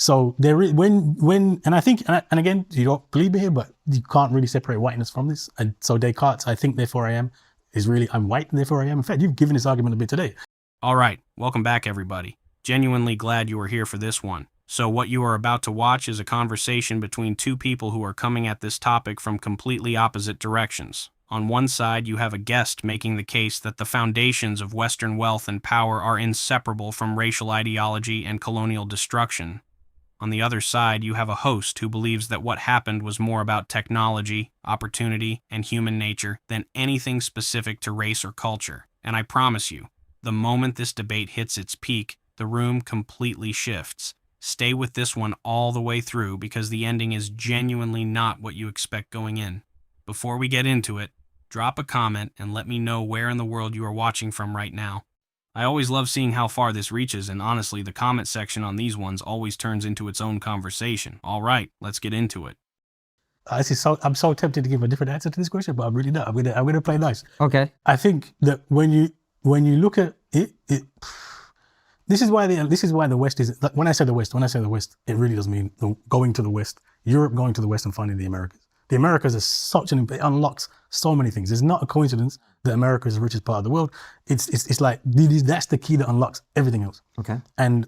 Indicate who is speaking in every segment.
Speaker 1: So there is and I think, and again, you don't believe me here, but you can't really separate whiteness from this. And so Descartes, I think therefore I am, is really I'm white and therefore I am. In fact, you've given this argument a bit today.
Speaker 2: All right, welcome back everybody. Genuinely glad you are here for this one. So what you are about to watch is a conversation between two people who are coming at this topic from completely opposite directions. On one side, you have a guest making the case that the foundations of Western wealth and power are inseparable from racial ideology and colonial destruction. On the other side, you have a host who believes that what happened was more about technology, opportunity, and human nature than anything specific to race or culture. And I promise you, the moment this debate hits its peak, the room completely shifts. Stay with this one all the way through because the ending is genuinely not what you expect going in. Before we get into it, drop a comment and let me know where in the world you are watching from right now. I always love seeing how far this reaches, and honestly, the comment section on these ones always turns into its own conversation. All right, let's get into it.
Speaker 1: I'm so tempted to give a different answer to this question, but I'm really not. I'm gonna play nice.
Speaker 3: Okay.
Speaker 1: I think that when you look at it, this is why the West is. When I say the West, it really does mean going to the West. Europe going to the West and finding the Americas. The Americas is it unlocks so many things. It's not a coincidence that America is the richest part of the world. It's like that's the key that unlocks everything else.
Speaker 3: Okay.
Speaker 1: And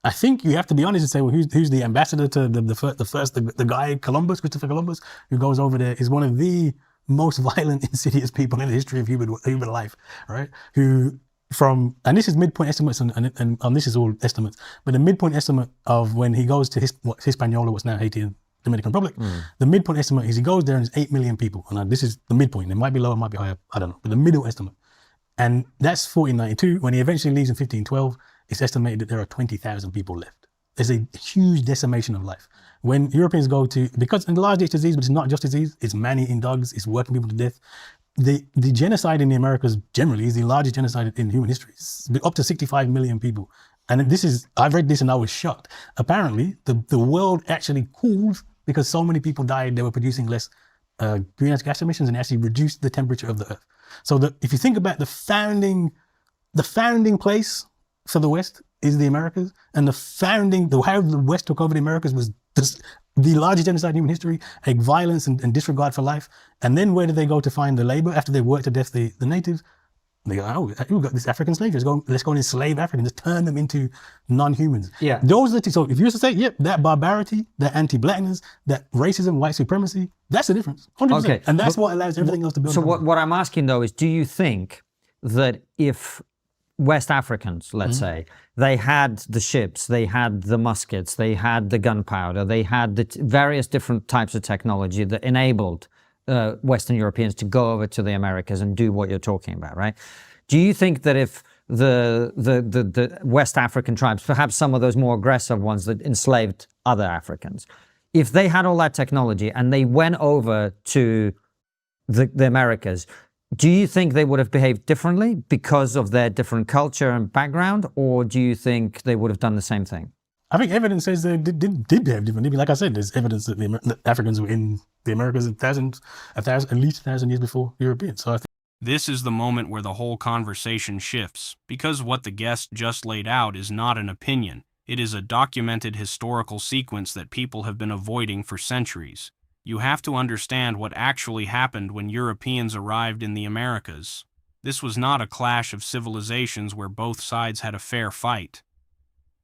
Speaker 1: I think you have to be honest and say, well, who's the ambassador to the guy Christopher Columbus, who goes over there, is one of the most violent, insidious people in the history of human life, right? And this is midpoint estimates, and this is all estimates, but the midpoint estimate of when he goes to Hispaniola, what's now Haiti and Dominican Republic, the midpoint estimate is he goes there and it's 8 million people. And this is the midpoint. It might be lower, it might be higher, I don't know, but the middle estimate. And that's 1492. When he eventually leaves in 1512, it's estimated that there are 20,000 people left. There's a huge decimation of life. When Europeans go because largely it's disease, but it's not just disease, it's man-eating dogs, it's working people to death. The genocide in the Americas generally is the largest genocide in human history. It's up to 65 million people. And I've read this and I was shocked. Apparently, the world actually cooled because so many people died, they were producing less greenhouse gas emissions and actually reduced the temperature of the earth. So if you think about the founding place for the West is the Americas, and how the West took over the Americas was the largest genocide in human history, like violence and disregard for life. And then where did they go to find the labor after they worked to death the natives? They go, we've got this African slave. Let's go and enslave Africans, just turn them into non-humans.
Speaker 3: Yeah.
Speaker 1: Those are the two. So if you used to say, yep, that barbarity, that anti-blackness, that racism, white supremacy, that's the difference. 100%. Okay. And that's what allows everything else to build.
Speaker 3: So what I'm asking though is, do you think that if West Africans, let's say, they had the ships, they had the muskets, they had the gunpowder, they had the various different types of technology that enabled Western Europeans to go over to the Americas and do what you're talking about, right? Do you think that if the West African tribes, perhaps some of those more aggressive ones that enslaved other Africans, if they had all that technology and they went over to the Americas, do you think they would have behaved differently because of their different culture and background, or do you think they would have done the same thing?
Speaker 1: I think evidence says they did behave differently. Like I said, there's evidence that the Africans were in the Americas at least 1,000 years before Europeans. So I think
Speaker 2: this is the moment where the whole conversation shifts, because what the guest just laid out is not an opinion. It is a documented historical sequence that people have been avoiding for centuries. You have to understand what actually happened when Europeans arrived in the Americas. This was not a clash of civilizations where both sides had a fair fight.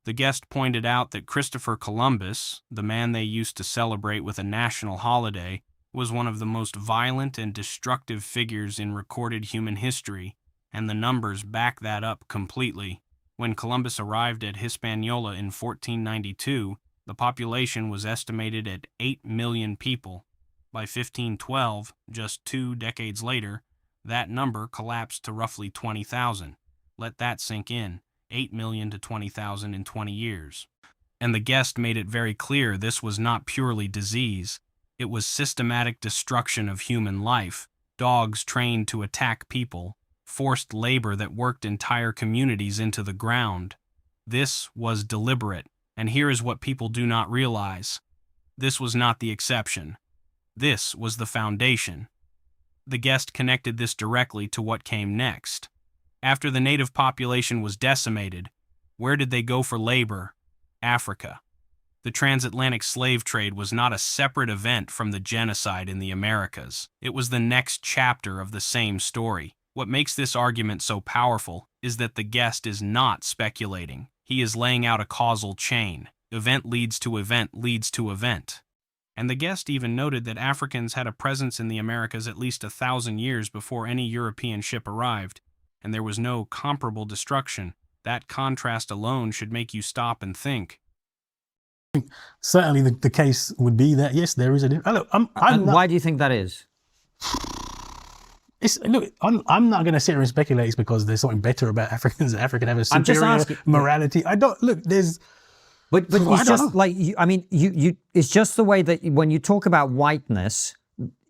Speaker 2: The guest pointed out that Christopher Columbus, the man they used to celebrate with a national holiday, was one of the most violent and destructive figures in recorded human history, and the numbers back that up completely. When Columbus arrived at Hispaniola in 1492, the population was estimated at 8 million people. By 1512, just 2 decades later, that number collapsed to roughly 20,000. Let that sink in. 8 million to 20,000 in 20 years. And the guest made it very clear this was not purely disease. It was systematic destruction of human life, dogs trained to attack people, forced labor that worked entire communities into the ground. This was deliberate, and here is what people do not realize. This was not the exception. This was the foundation. The guest connected this directly to what came next. After the native population was decimated, where did they go for labor? Africa. The transatlantic slave trade was not a separate event from the genocide in the Americas. It was the next chapter of the same story. What makes this argument so powerful is that the guest is not speculating. He is laying out a causal chain. Event leads to event leads to event. And the guest even noted that Africans had a presence in the Americas at least 1,000 years before any European ship arrived, and there was no comparable destruction. That contrast alone should make you stop and think.
Speaker 1: Certainly the case would be that, yes, there is a difference. Look, I'm
Speaker 3: And
Speaker 1: not,
Speaker 3: why do you think that is?
Speaker 1: I'm not going to sit here and speculate it's because there's something better about Africans. African have a
Speaker 3: I'm just
Speaker 1: superior
Speaker 3: asking-
Speaker 1: morality. I don't, look, there's,
Speaker 3: But
Speaker 1: I
Speaker 3: it's
Speaker 1: don't
Speaker 3: just
Speaker 1: know.
Speaker 3: like it's just the way that when you talk about whiteness,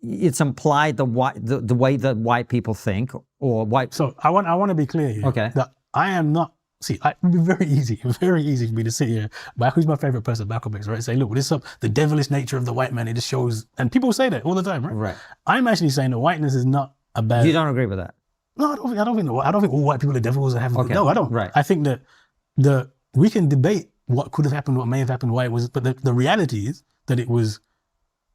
Speaker 3: it's implied the way that white people think or white.
Speaker 1: so I want to be clear here.
Speaker 3: Okay.
Speaker 1: That I am not, it would be very easy for me to sit here, who's my favorite person, Malcolm X, right? Say, look, this is the devilish nature of the white man. It just shows, and people say that all the time, right?
Speaker 3: Right.
Speaker 1: I'm actually saying that whiteness is not a bad.
Speaker 3: You don't agree with that?
Speaker 1: No, I don't think all white people are devils or have.
Speaker 3: Okay,
Speaker 1: No, I don't.
Speaker 3: right.
Speaker 1: I think that we can debate what could have happened, what may have happened, why it was, but the reality is that it was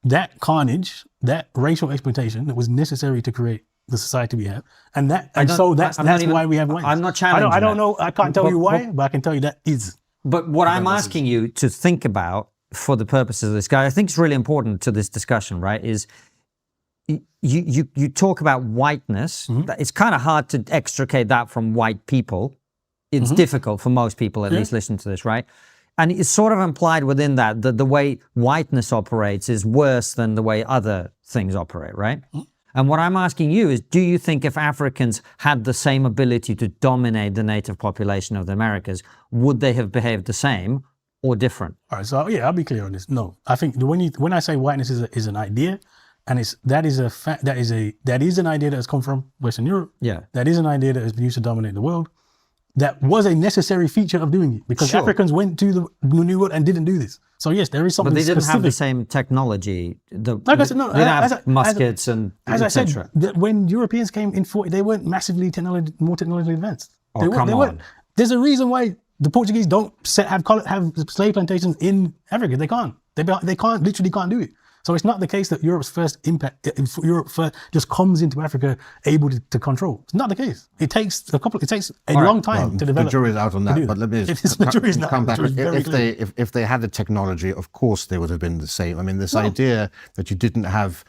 Speaker 1: that carnage, that racial exploitation that was necessary to create the society we have, and that's
Speaker 3: I'm not
Speaker 1: that's
Speaker 3: even-
Speaker 1: why we have whiteness.
Speaker 3: I'm not challenging
Speaker 1: I don't
Speaker 3: that.
Speaker 1: know. I can't tell you why, but I can tell you that is.
Speaker 3: But what I'm asking you to think about for the purposes of this guy, I think it's really important to this discussion, right? Is you talk about whiteness. It's kind of hard to extricate that from white people. It's difficult for most people, at least, listen to this, right? And it's sort of implied within that the way whiteness operates is worse than the way other things operate, right? And what I'm asking you is, do you think if Africans had the same ability to dominate the native population of the Americas, would they have behaved the same or different?
Speaker 1: All right, so yeah, I'll be clear on this. No, I think when I say whiteness is an idea, and that is an idea that has come from Western Europe.
Speaker 3: Yeah.
Speaker 1: That is an idea that has been used to dominate the world. That was a necessary feature of doing it because
Speaker 3: Sure.
Speaker 1: Africans went to the New World and didn't do this. So yes, there is something
Speaker 3: But they didn't
Speaker 1: specific.
Speaker 3: have the same technology.
Speaker 1: Like I said, no,
Speaker 3: they didn't
Speaker 1: as
Speaker 3: have
Speaker 1: I-
Speaker 3: muskets and
Speaker 1: As I said,
Speaker 3: etc.
Speaker 1: that when Europeans came in, they weren't massively more technologically advanced.
Speaker 3: Oh, come on.
Speaker 1: There's a reason why the Portuguese don't have slave plantations in Africa. They can't. They literally can't do it. So it's not the case that Europe first just comes into Africa able to control. It's not the case. It takes a long time to develop.
Speaker 4: The jury's out on
Speaker 1: to do
Speaker 4: that, but let me
Speaker 1: the jury's not.
Speaker 4: come back.
Speaker 1: The jury's very clear.
Speaker 4: If they had the technology, of course they would have been the same. I mean, this idea that you didn't have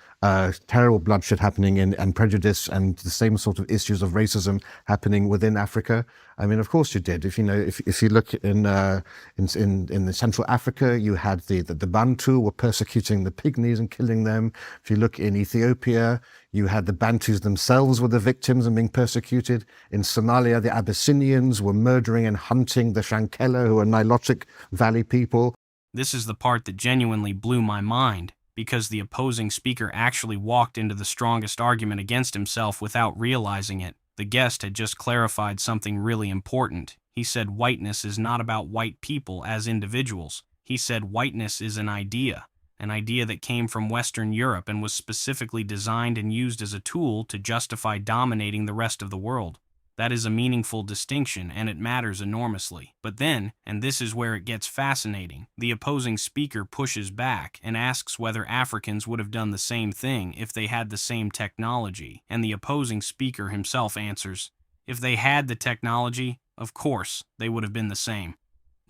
Speaker 4: terrible bloodshed happening and prejudice and the same sort of issues of racism happening within Africa. I mean, of course you did. If you look in the Central Africa, you had the Bantu were persecuting the Pygmies and killing them. If you look in Ethiopia, you had the Bantus themselves were the victims and being persecuted. In Somalia, the Abyssinians were murdering and hunting the Shankela, who are Nilotic Valley people.
Speaker 2: This is the part that genuinely blew my mind, because the opposing speaker actually walked into the strongest argument against himself without realizing it. The guest had just clarified something really important. He said whiteness is not about white people as individuals. He said whiteness is an idea that came from Western Europe and was specifically designed and used as a tool to justify dominating the rest of the world. That is a meaningful distinction, and it matters enormously. But then, and this is where it gets fascinating, the opposing speaker pushes back and asks whether Africans would have done the same thing if they had the same technology. And the opposing speaker himself answers, if they had the technology, of course, they would have been the same.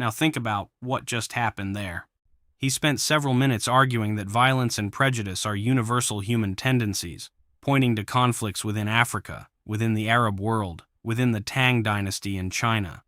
Speaker 2: Now think about what just happened there. He spent several minutes arguing that violence and prejudice are universal human tendencies, pointing to conflicts within Africa, within the Arab world, within the Tang dynasty in China.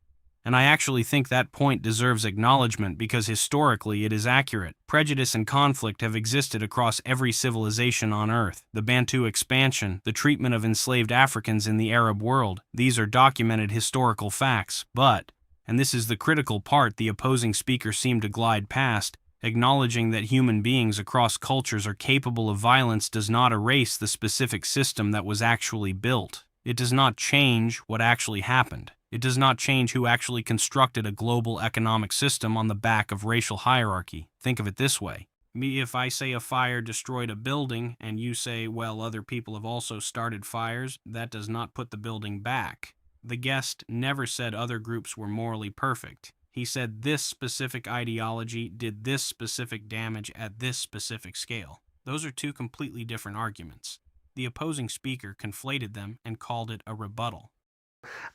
Speaker 2: And I actually think that point deserves acknowledgement because historically it is accurate. Prejudice and conflict have existed across every civilization on Earth. The Bantu expansion, the treatment of enslaved Africans in the Arab world, these are documented historical facts. But, and this is the critical part the opposing speaker seemed to glide past, acknowledging that human beings across cultures are capable of violence does not erase the specific system that was actually built. It does not change what actually happened. It does not change who actually constructed a global economic system on the back of racial hierarchy. Think of it this way. If I say a fire destroyed a building, and you say, well, other people have also started fires, that does not put the building back. The guest never said other groups were morally perfect. He said this specific ideology did this specific damage at this specific scale. Those are two completely different arguments. The opposing speaker conflated them and called it a rebuttal.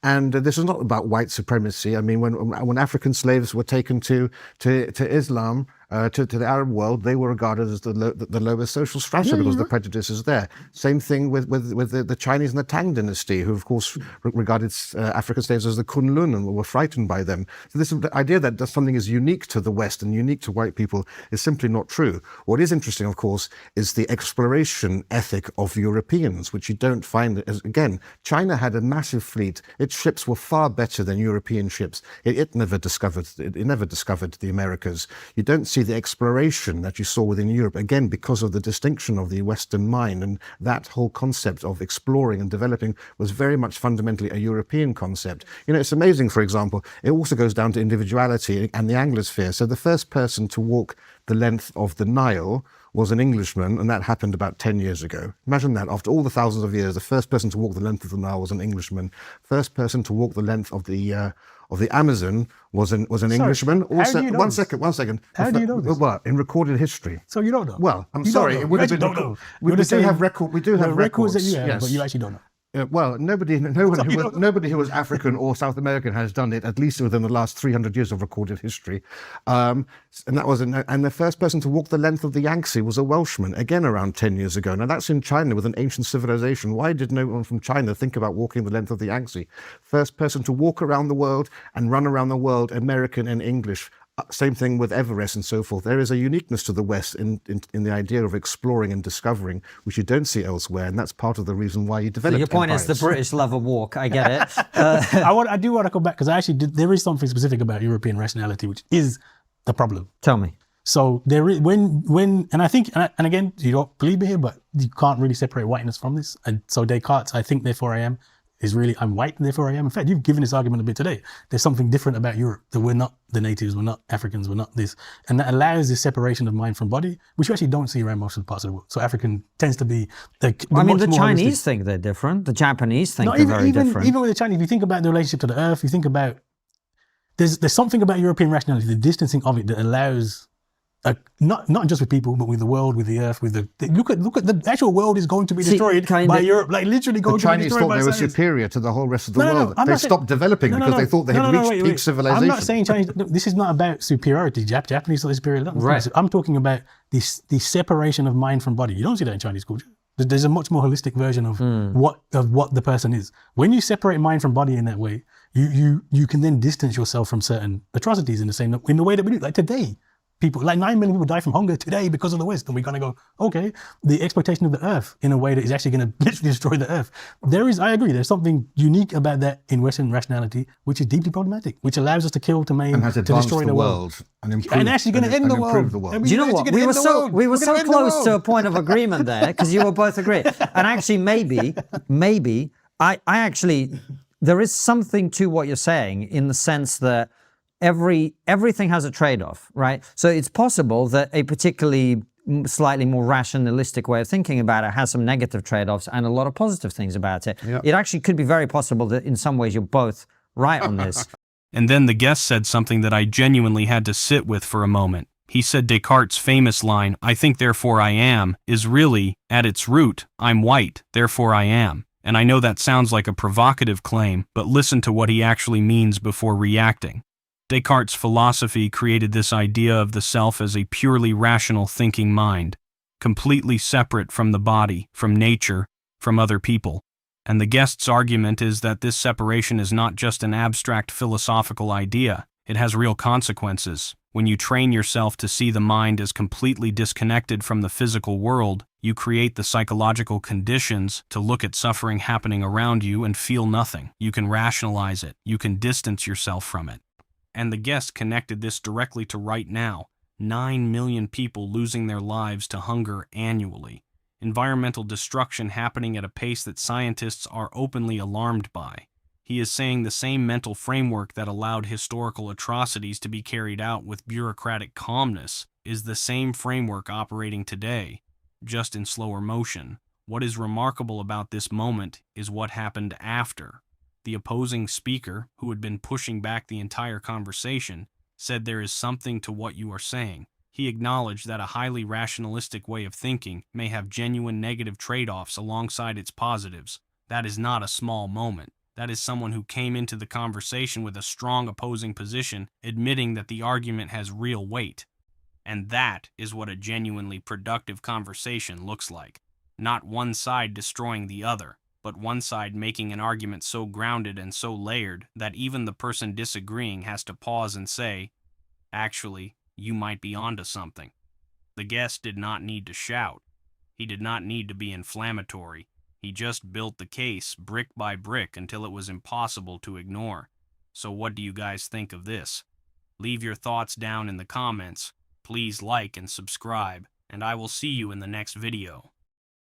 Speaker 4: And this is not about white supremacy. I mean, when African slaves were taken to Islam, to the Arab world, they were regarded as the lowest social strata because the prejudice is there. Same thing with the Chinese and the Tang dynasty, who of course regarded African slaves as the Kunlun and were frightened by them. So this the idea that something is unique to the West and unique to white people is simply not true. What is interesting, of course, is the exploration ethic of Europeans, which you don't find. Again, China had a massive fleet. Its ships were far better than European ships. It never discovered the Americas. You don't see the exploration that you saw within Europe, again, because of the distinction of the Western mind, and that whole concept of exploring and developing was very much fundamentally a European concept. You know, it's amazing, for example, it also goes down to individuality and the Anglosphere. So the first person to walk the length of the Nile was an Englishman, and that happened about 10 years ago. Imagine that, after all the thousands of years, the first person to walk the length of the Nile was an Englishman. First person to walk the length of the Amazon was an Englishman. Also, one second.
Speaker 1: How do you know this?
Speaker 4: Well, in recorded history.
Speaker 1: So you don't know.
Speaker 4: Well, I'm
Speaker 1: You
Speaker 4: sorry,
Speaker 1: don't know.
Speaker 4: it would have
Speaker 1: You
Speaker 4: been.
Speaker 1: actually don't know.
Speaker 4: We
Speaker 1: You're
Speaker 4: do
Speaker 1: saying
Speaker 4: have record. We do have
Speaker 1: records that
Speaker 4: records.
Speaker 1: you have,
Speaker 4: Yes.
Speaker 1: but you actually don't know.
Speaker 4: Well, nobody who was African or South American has done it, at least within the last 300 years of recorded history. And the first person to walk the length of the Yangtze was a Welshman, again around 10 years ago. Now that's in China with an ancient civilization. Why did no one from China think about walking the length of the Yangtze? First person to walk around the world and run around the world, American and English. Same thing with Everest and so forth. There is a uniqueness to the West in the idea of exploring and discovering, which you don't see elsewhere, and that's part of the reason why you develop.
Speaker 3: So your point
Speaker 4: empires.
Speaker 3: is the British love a walk. I get it.
Speaker 1: I do want to go back because there is something specific about European rationality, which is the problem.
Speaker 3: Tell me.
Speaker 1: So there is and I think and again, you don't believe me here, but you can't really separate whiteness from this. And so Descartes, I think therefore I am, is really I'm white, therefore I am. In fact, you've given this argument a bit today. There's something different about Europe, that we're not the natives, we're not Africans, we're not this. And that allows this separation of mind from body, which you actually don't see around most of the parts of the world. So African tends to be the
Speaker 3: Chinese think they're different. The Japanese think they're very different.
Speaker 1: Even with the Chinese, if you think about the relationship to the earth, you think about, there's something about European rationality, the distancing of it that allows, not just with people, but with the world, with the earth, with the look at the actual world is going to be destroyed by Europe, like literally going to be destroyed by
Speaker 4: The Chinese thought they were
Speaker 1: science.
Speaker 4: superior to the whole rest of the world. They stopped developing because they thought they had reached peak civilization.
Speaker 1: I'm not saying Chinese. This is not about superiority. Japanese thought superior.
Speaker 3: Right.
Speaker 1: I'm talking about the separation of mind from body. You don't see that in Chinese culture. There's a much more holistic version of what the person is. When you separate mind from body in that way, you can then distance yourself from certain atrocities in the way that we do. Like today, like 9 million people die from hunger today because of the West, and we're going to go, okay, the exploitation of the earth in a way that is actually going to literally destroy the earth. I agree, there's something unique about that in Western rationality, which is deeply problematic, which allows us to kill, to maim,
Speaker 4: and has
Speaker 1: to
Speaker 4: advanced
Speaker 1: destroy the world.
Speaker 4: And improve,
Speaker 1: and actually going to end the world.
Speaker 3: Do you know what? We were so close to a point of agreement there because you were both agreeing. And actually, maybe I actually, there is something to what you're saying in the sense that everything has a trade-off, right? So it's possible that a particularly slightly more rationalistic way of thinking about it has some negative trade-offs and a lot of positive things about it.
Speaker 4: Yep.
Speaker 3: It actually could be very possible that in some ways you're both right on this.
Speaker 2: And then the guest said something that I genuinely had to sit with for a moment. He said Descartes' famous line, "I think therefore I am," is really, at its root, I'm white, therefore I am. And I know that sounds like a provocative claim, but listen to what he actually means before reacting. Descartes' philosophy created this idea of the self as a purely rational thinking mind, completely separate from the body, from nature, from other people. And the guest's argument is that this separation is not just an abstract philosophical idea, it has real consequences. When you train yourself to see the mind as completely disconnected from the physical world, you create the psychological conditions to look at suffering happening around you and feel nothing. You can rationalize it, you can distance yourself from it. And the guest connected this directly to right now, 9 million people losing their lives to hunger annually. Environmental destruction happening at a pace that scientists are openly alarmed by. He is saying the same mental framework that allowed historical atrocities to be carried out with bureaucratic calmness is the same framework operating today, just in slower motion. What is remarkable about this moment is what happened after. The opposing speaker, who had been pushing back the entire conversation, said there is something to what you are saying. He acknowledged that a highly rationalistic way of thinking may have genuine negative trade-offs alongside its positives. That is not a small moment. That is someone who came into the conversation with a strong opposing position, admitting that the argument has real weight. And that is what a genuinely productive conversation looks like. Not one side destroying the other, but one side making an argument so grounded and so layered that even the person disagreeing has to pause and say, actually, you might be onto something. The guest did not need to shout. He did not need to be inflammatory. He just built the case brick by brick until it was impossible to ignore. So what do you guys think of this? Leave your thoughts down in the comments. Please like and subscribe, and I will see you in the next video.